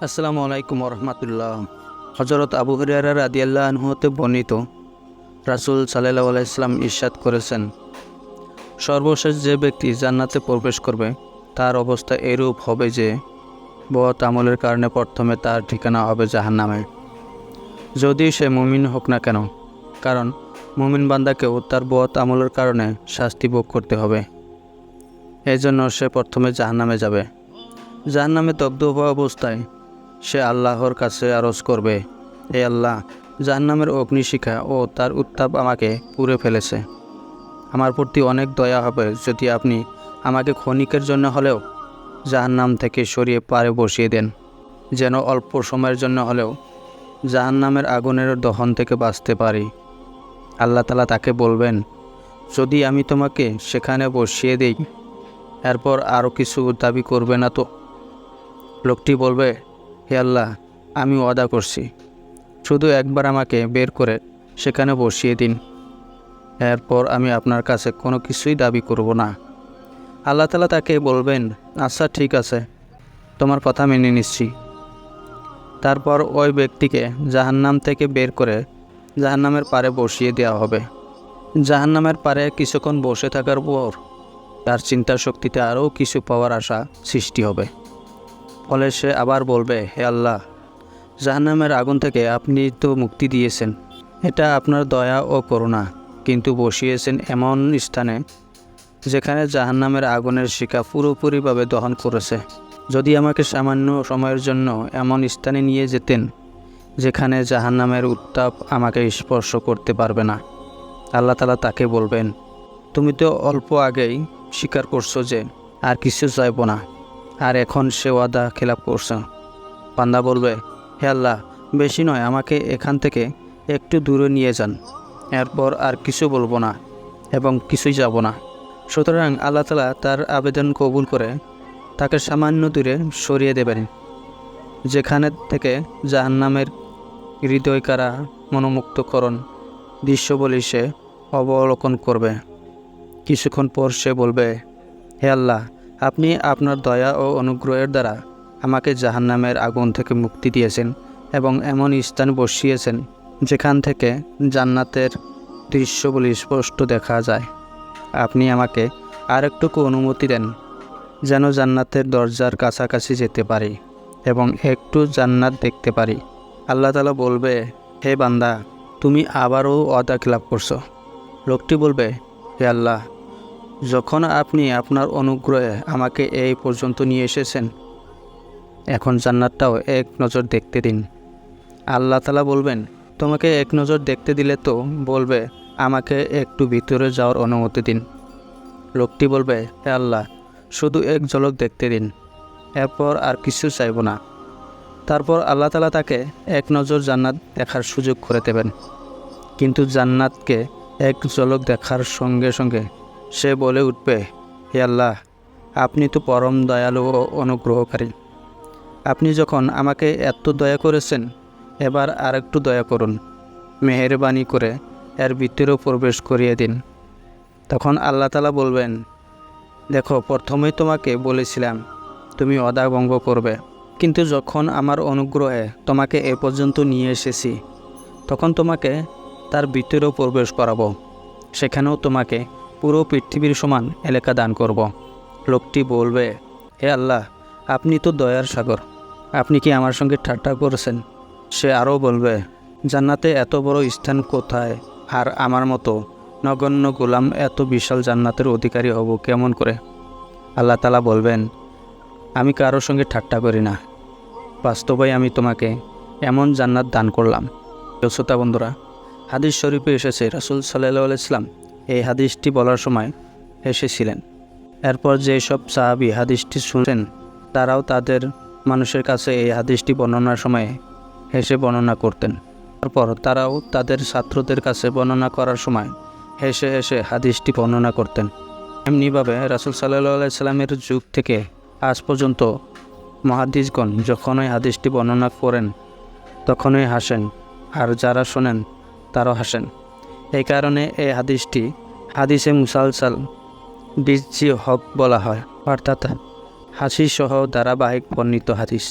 আসসালামু আলাইকুম রহমতুল্লাহ। হজরত আবু হুরায়রা রাদিয়াল্লাহু আনহু হতে বর্ণিত, রাসূল সাল্লাল্লাহু আলাইহি ওয়াসাল্লাম ইরশাদ করেছেন, সর্বশেষ যে ব্যক্তি জান্নাতে প্রবেশ করবে তার অবস্থা এরূপ হবে যে বদ আমলের কারণে প্রথমে তার ঠিকানা হবে জাহান্নামে, যদি সে মুমিন হোক না কেন। কারণ মুমিন বান্দাকেও তার বদ আমলের কারণে শাস্তি ভোগ করতে হবে। এজন্য সে প্রথমে জাহান্নামে যাবে। জাহান্নামে দগ্ধ হওয়া অবস্থায় সে আল্লাহর কাছে আরজ করবে, হে আল্লাহ, জাহান্নামের অগ্নিশিখা ও তার উত্তাপ আমাকে পুড়ে ফেলেছে। আমার প্রতি অনেক দয়া হবে যদি আপনি আমাকে ক্ষণিকের জন্য হলেও জাহান্নাম থেকে সরিয়ে পারে বসিয়ে দেন, যেন অল্প সময়ের জন্য হলেও জাহান্নামের আগুনের দহন থেকে বাঁচতে পারি। আল্লাহ তাআলা তাকে বলবেন, যদি আমি তোমাকে সেখানে বসিয়ে দিই, এরপর আরও কিছু দাবি করবে না তো? লোকটি বলবে, হে আল্লাহ, আমি ওয়াদা করছি, শুধু একবার আমাকে বের করে সেখানে বসিয়ে দিন, এরপর আমি আপনার কাছে কোনো কিছুই দাবি করব না। আল্লাহ তাআলা তাকে বলবেন, আচ্ছা ঠিক আছে, তোমার কথা মেনে নিচ্ছি। তারপর ওই ব্যক্তিকে জাহান্নাম থেকে বের করে জাহান্নামের পাড়ে বসিয়ে দেওয়া হবে। জাহান্নামের পাড়ে কিছুক্ষণ বসে থাকার পর তার চিন্তা শক্তিতে আরও কিছু পাওয়ার আশা সৃষ্টি হবে। ফলে সে আবার বলবে, হে আল্লাহ, জাহান্নামের আগুন থেকে আপনি তো মুক্তি দিয়েছেন, এটা আপনার দয়া ও করুণা, কিন্তু বসিয়েছেন এমন স্থানে যেখানে জাহান্নামের আগুনের শিখা পুরোপুরিভাবে দহন করেছে। যদি আমাকে সামান্য সময়ের জন্য এমন স্থানে নিয়ে যেতেন যেখানে জাহান্নামের উত্তাপ আমাকে স্পর্শ করতে পারবে না। আল্লাহ তাআলা তাকে বলবেন, তুমি তো অল্প আগেই স্বীকার করছো যে আর কিছু চাইব না, আর এখন সে ওয়াদা খেলাপ করছো। বান্দা বলবে, হে আল্লাহ, বেশি নয়, আমাকে এখান থেকে একটু দূরে নিয়ে যান, এরপর আর কিছু বলবো না এবং কিছুই যাব না। সুতরাং আল্লাহ তাআলা তার আবেদন কবুল করে তাকে সামান্য দূরে সরিয়ে দেবেন, যেখানে থেকে জাহান্নামের হৃদয়কারা মনোমুগ্ধকরণ দৃশ্যবলী সে অবলোকন করবে। কিছুক্ষণ পর সে বলবে, হে আল্লাহ, আপনি আপনার দয়া ও অনুগ্রহের দ্বারা আমাকে জাহান্নামের আগুন থেকে মুক্তি দিয়েছেন এবং এমন স্থান বসিয়েছেন যেখান থেকে জান্নাতের দৃশ্যগুলি স্পষ্ট দেখা যায়। আপনি আমাকে আরেকটুকু অনুমতি দেন যেন জান্নাতের দরজার কাছাকাছি যেতে পারি এবং একটু জান্নাত দেখতে পারি। আল্লাহ তাআলা বলবে, হে বান্দা, তুমি আবারও ওয়াদা খেলাপ করছো। লোকটি বলবে, হে আল্লাহ, যখন আপনি আপনার অনুগ্রহে আমাকে এই পর্যন্ত নিয়ে এসেছেন, এখন জান্নাতটাও এক নজর দেখতে দিন। আল্লাহ তাআলা বলবেন, তোমাকে এক নজর দেখতে দিলে তো বলবে আমাকে একটু ভিতরে যাওয়ার অনুমতি দিন। লোকটি বলবে, হে আল্লাহ, শুধু এক ঝলক দেখতে দিন, এরপর আর কিছু চাইব না। তারপর আল্লাহ তাআলা তাকে এক নজর জান্নাত দেখার সুযোগ করে দেবেন। কিন্তু জান্নাতকে এক ঝলক দেখার সঙ্গে সঙ্গে সে বলে উঠবে, হে আল্লাহ, আপনি তো পরম দয়ালু ও অনুগ্রহকারী। আপনি যখন আমাকে এত দয়া করেছেন, এবার আরেকটু দয়া করুন, মেহেরবানি করে এর ভিতরেও প্রবেশ করিয়ে দিন। তখন আল্লাহ তাআলা বলবেন, দেখো, প্রথমেই তোমাকে বলেছিলাম তুমি ওয়াদা ভঙ্গ করবে, কিন্তু যখন আমার অনুগ্রহে তোমাকে এ পর্যন্ত নিয়ে এসেছি, তখন তোমাকে তার ভিতরেও প্রবেশ করাবো, সেখানেও তোমাকে পুরো পৃথিবীর সমান এলাকা দান করব। লোকটি বলবে, হে আল্লাহ, আপনি তো দয়ার সাগর, আপনি কি আমার সঙ্গে ঠাট্টা করেছেন? সে আরও বলবে, জান্নাতে এত বড় স্থান কোথায়, আর আমার মতো নগণ্য গোলাম এত বিশাল জান্নাতের অধিকারী হব কেমন করে? আল্লাহ তাআলা বলবেন, আমি কারোর সঙ্গে ঠাট্টা করি না, বাস্তবেই আমি তোমাকে এমন জান্নাত দান করলাম। শ্রোতা বন্ধুরা, হাদিস শরীফে এসেছে রাসূল সাল্লাল্লাহু আলাইহি ওয়াসাল্লাম এই হাদিসটি বলার সময় হেসেছিলেন। এরপর যেসব সাহাবী হাদিসটি শুনছেন তারাও তাদের মানুষের কাছে এই হাদিসটি বর্ণনার সময় হেসে বর্ণনা করতেন। তারপর তারাও তাদের ছাত্রদের কাছে বর্ণনা করার সময় হেসে হেসে হাদিসটি বর্ণনা করতেন। এমনিভাবে রাসূল সাল্লাল্লাহু আলাইহি ওয়াসাল্লামের যুগ থেকে আজ পর্যন্ত মুহাদ্দিসগণ যখনই হাদিসটি বর্ণনা করেন তখনই হাসেন, আর যারা শোনেন তারাও হাসেন। এই কারণে এই হাদিসটি হাদিসে মুসালসাল বিজি হক বলা হয়, অর্থাৎ হাসি সহ ধারাবাহিক বর্ণিত হাদিস।